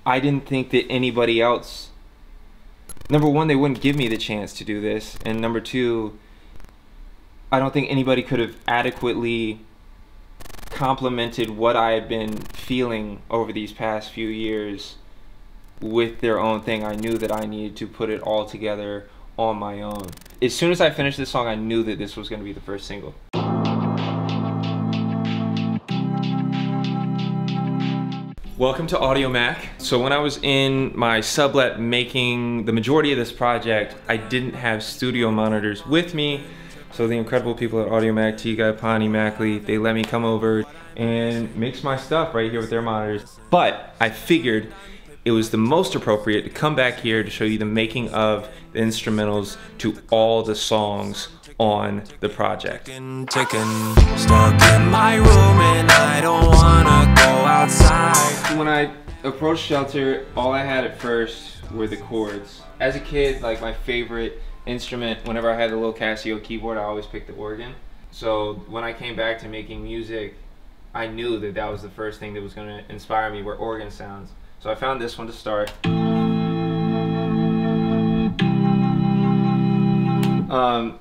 I didn't think that anybody else, number one, they wouldn't give me the chance to do this, and number two, I don't think anybody could have adequately complimented what I had been feeling over these past few years with their own thing. I knew that I needed to put it all together on my own. As soon as I finished this song, I knew that this was going to be the first single. Welcome to Audio Mac. So when I was in my sublet making the majority of this project, I didn't have studio monitors with me. So the incredible people at Audio Mac, T-Guy, Pawnee, Mackley, they let me come over and mix my stuff right here with their monitors. But I figured it was the most appropriate to come back here to show you the making of the instrumentals to all the songs on the project. Stuck in my room and I don't wanna go outside. When I approached Shelter, all I had at first were the chords. As a kid, like, my favorite instrument, whenever I had a little Casio keyboard, I always picked the organ. So when I came back to making music, I knew that that was the first thing that was going to inspire me, were organ sounds. So I found this one to start.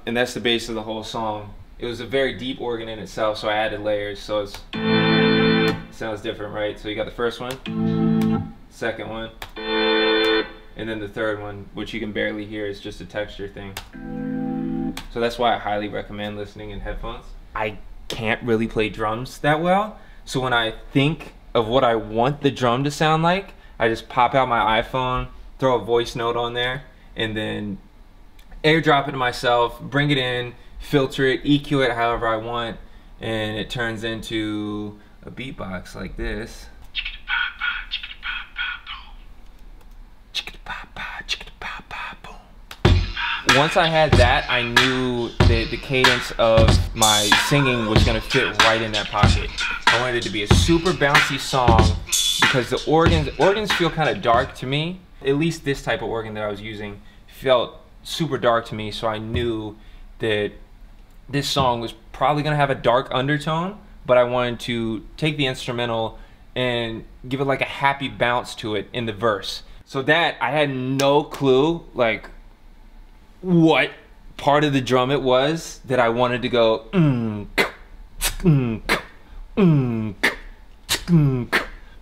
And that's the base of the whole song. It was a very deep organ in itself, so I added layers, so it sounds different, right? So you got the first one, second one, and then the third one, which you can barely hear, is just a texture thing. So that's why I highly recommend listening in headphones. I can't really play drums that well, so when I think of what I want the drum to sound like, I just pop out my iPhone, throw a voice note on there, and then airdrop it to myself, bring it in, filter it, EQ it however I want, and it turns into a beatbox like this. Once I had that, I knew that the cadence of my singing was going to fit right in that pocket. I wanted it to be a super bouncy song because the organs feel kind of dark to me. At least this type of organ that I was using felt super dark to me, so I knew that this song was probably going to have a dark undertone, but I wanted to take the instrumental and give it like a happy bounce to it in the verse. So that, I had no clue like what part of the drum it was that I wanted to go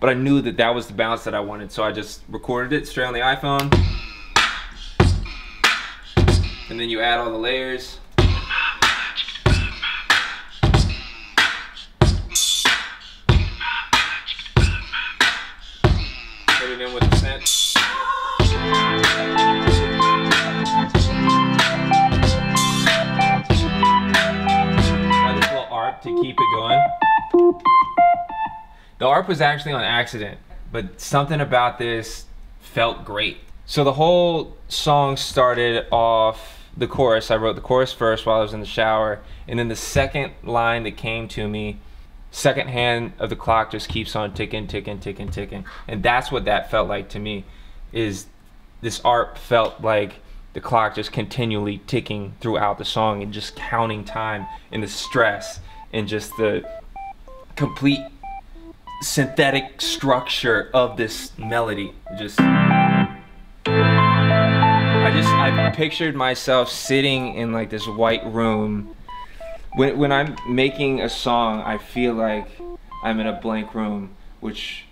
but I knew that that was the bounce that I wanted, so I just recorded it straight on the iPhone, and then you add all the layers. Put it in with the synth. To keep it going. The ARP was actually on accident, but something about this felt great. So the whole song started off the chorus. I wrote the chorus first while I was in the shower, and then the second line that came to me, second hand of the clock just keeps on ticking, ticking, ticking, ticking. And that's what that felt like to me, is this ARP felt like the clock just continually ticking throughout the song and just counting time, and the stress and just the complete synthetic structure of this melody. I pictured myself sitting in like this white room. When I'm making a song, I feel like I'm in a blank room, which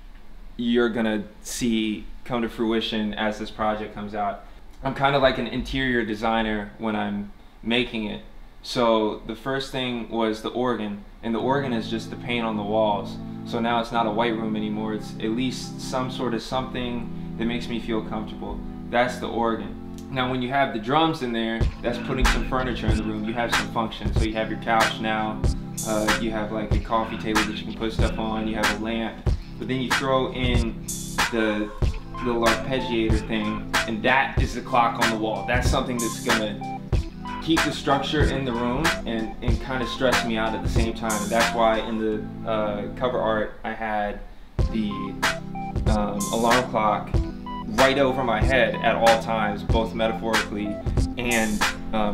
you're gonna see come to fruition as this project comes out. I'm kind of like an interior designer when I'm making it. So the first thing was the organ, and the organ is just the paint on the walls. So now it's not a white room anymore, it's at least some sort of something that makes me feel comfortable. That's the organ. Now when you have the drums in there, that's putting some furniture in the room. You have some function. So you have your couch now, you have like a coffee table that you can put stuff on, you have a lamp, but then you throw in the little arpeggiator thing, and that is the clock on the wall. That's something that's gonna keep the structure in the room and kind of stress me out at the same time. And that's why in the cover art I had the alarm clock right over my head at all times, both metaphorically and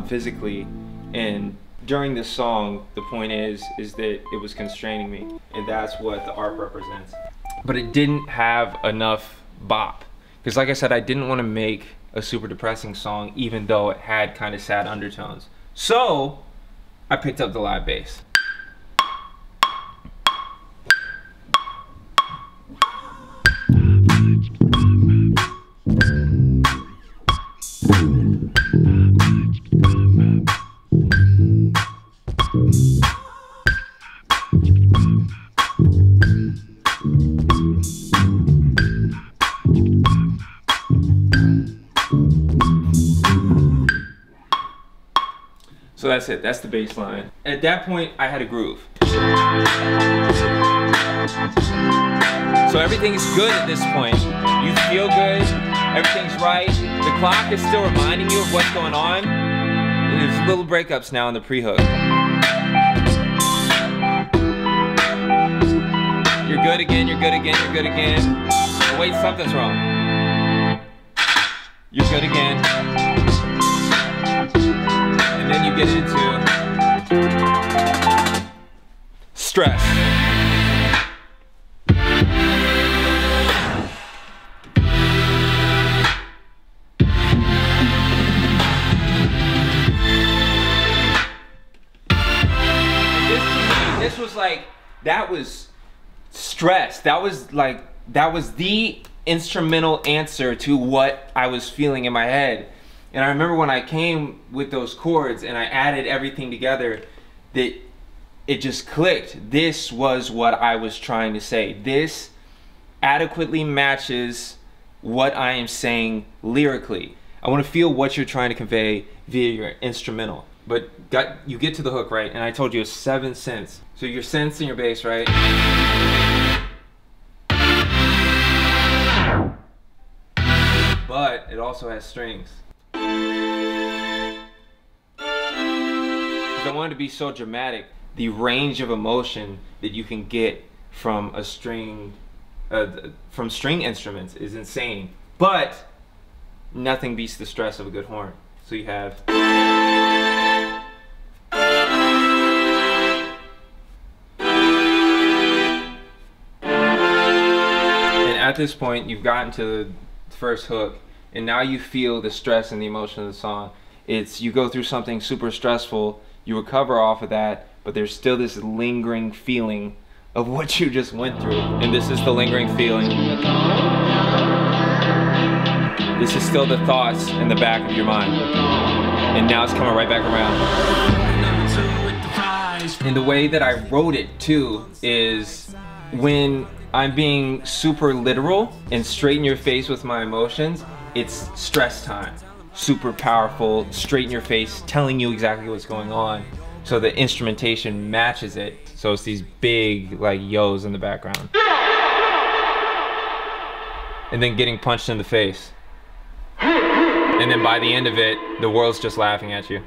physically. And during this song, the point is that it was constraining me, and that's what the ARP represents. But it didn't have enough bop. Because like I said, I didn't want to make a super depressing song even though it had kind of sad undertones. So I picked up the live bass. So that's it, that's the bass line. At that point, I had a groove. So everything's good at this point. You feel good, everything's right. The clock is still reminding you of what's going on. There's little breakups now in the pre-hook. You're good again, you're good again, you're good again. Oh, wait, something's wrong. You're good again. And then you get into stress. This was like, that was stress. That was the instrumental answer to what I was feeling in my head. And I remember when I came with those chords and I added everything together, that it just clicked. This was what I was trying to say. This adequately matches what I am saying lyrically. I want to feel what you're trying to convey via your instrumental. But you get to the hook, right? And I told you it's 7 cents. So your cents in your bass, right? But it also has strings. I wanted to be so dramatic. The range of emotion that you can get from a string, from string instruments is insane. But nothing beats the stress of a good horn. So you have. And at this point, you've gotten to the first hook, and now you feel the stress and the emotion of the song. It's, you go through something super stressful, you recover off of that, but there's still this lingering feeling of what you just went through. And this is the lingering feeling. This is still the thoughts in the back of your mind. And now it's coming right back around. And the way that I wrote it too is, when I'm being super literal and straight in your face with my emotions, it's stress time. Super powerful, straight in your face, telling you exactly what's going on. So the instrumentation matches it. So it's these big like yo's in the background. And then getting punched in the face. And then by the end of it, the world's just laughing at you.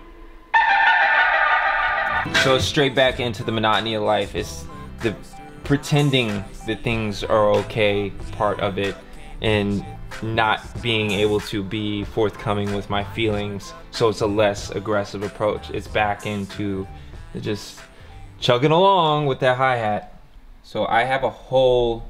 So it's straight back into the monotony of life. It's the pretending that things are okay part of it, and not being able to be forthcoming with my feelings. So it's a less aggressive approach. It's back into just chugging along with that hi-hat. So I have a whole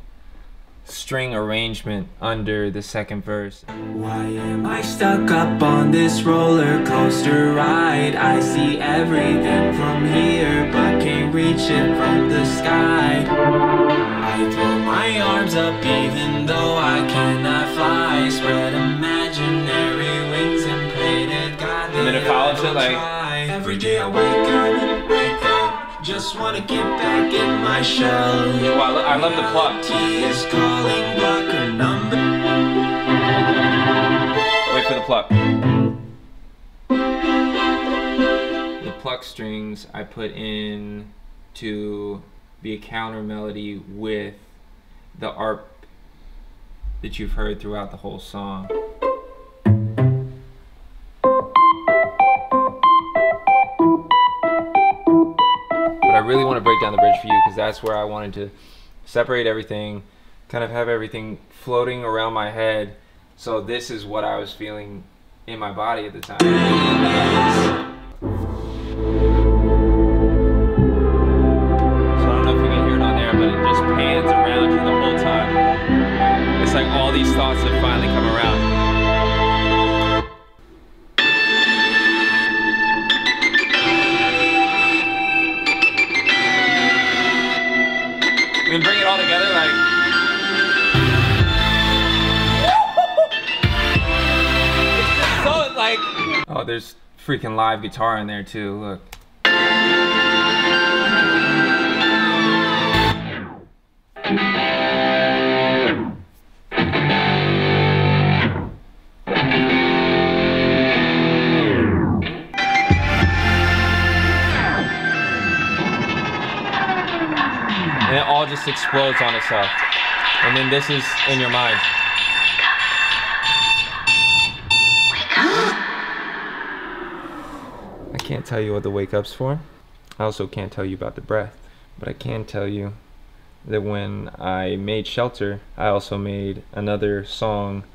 string arrangement under the second verse. Why am I stuck up on this roller coaster ride? I see everything from here, but can't reach it from the sky. I throw my arms up even though I cannot fly. Spread imaginary wings and pray to God. And then it follows it like, every day I wake up, just wanna get back in my shell. oh, I love the pluck. Reality is calling, blocker number. Wait for the pluck. The pluck strings I put in to be a counter melody with the arp that you've heard throughout the whole song. But I really want to break down the bridge for you, because that's where I wanted to separate everything, kind of have everything floating around my head. So this is what I was feeling in my body at the time. It's like all all these thoughts have finally come around. And bring it all together, like. It's just so, like. Oh, there's freaking live guitar in there too, look. And it all just explodes on itself. And then this is in your mind. I can't tell you what the wake up's for. I also can't tell you about the breath. But I can tell you that when I made Shelter, I also made another song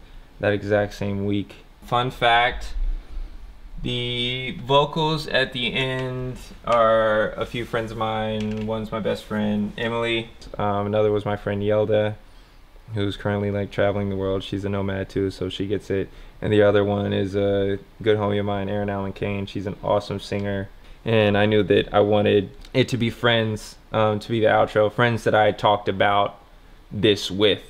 that exact same week. Fun fact, the vocals at the end are a few friends of mine. One's my best friend, Emily. Another was my friend Yelda, who's currently like traveling the world. She's a nomad too, so she gets it. And the other one is a good homie of mine, Erin Allen Kane. She's an awesome singer. And I knew that I wanted it to be friends, to be the outro. Friends that I talked about this with,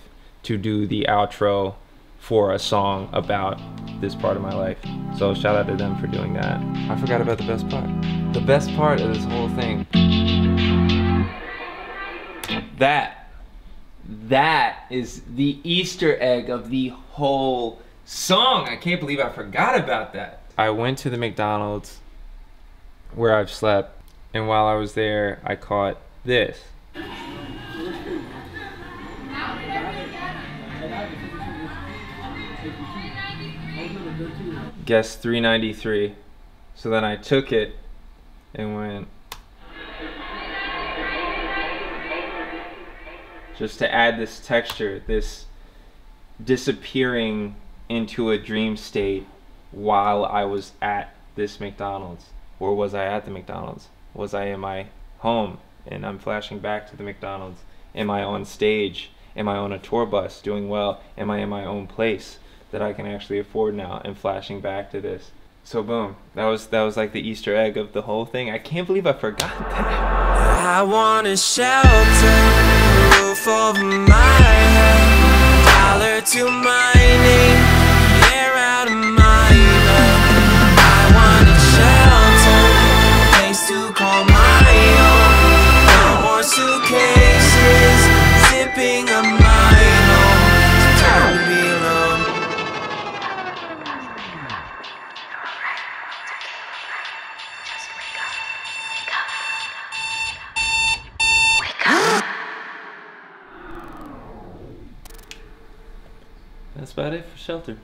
to do the outro for a song about this part of my life. So shout out to them for doing that. I forgot about the best part. The best part of this whole thing. That is the Easter egg of the whole song. I can't believe I forgot about that. I went to the McDonald's where I've slept, and while I was there, I caught this. Guess 393. So then I took it and went just to add this texture, this disappearing into a dream state while I was at this McDonald's. Or was I at the McDonald's? Was I in my home and I'm flashing back to the McDonald's? Am I on stage? Am I on a tour bus doing well? Am I in my own place that I can actually afford now, and flashing back to this? So boom, that was like the Easter egg of the whole thing. I can't believe I forgot that. I want a shelter, a roof over my head, dollar to my name, air out of my bed. I want a shelter, a place to call my own. No more suitcases, zipping up my home. So time to be alone. That's about it for Shelter.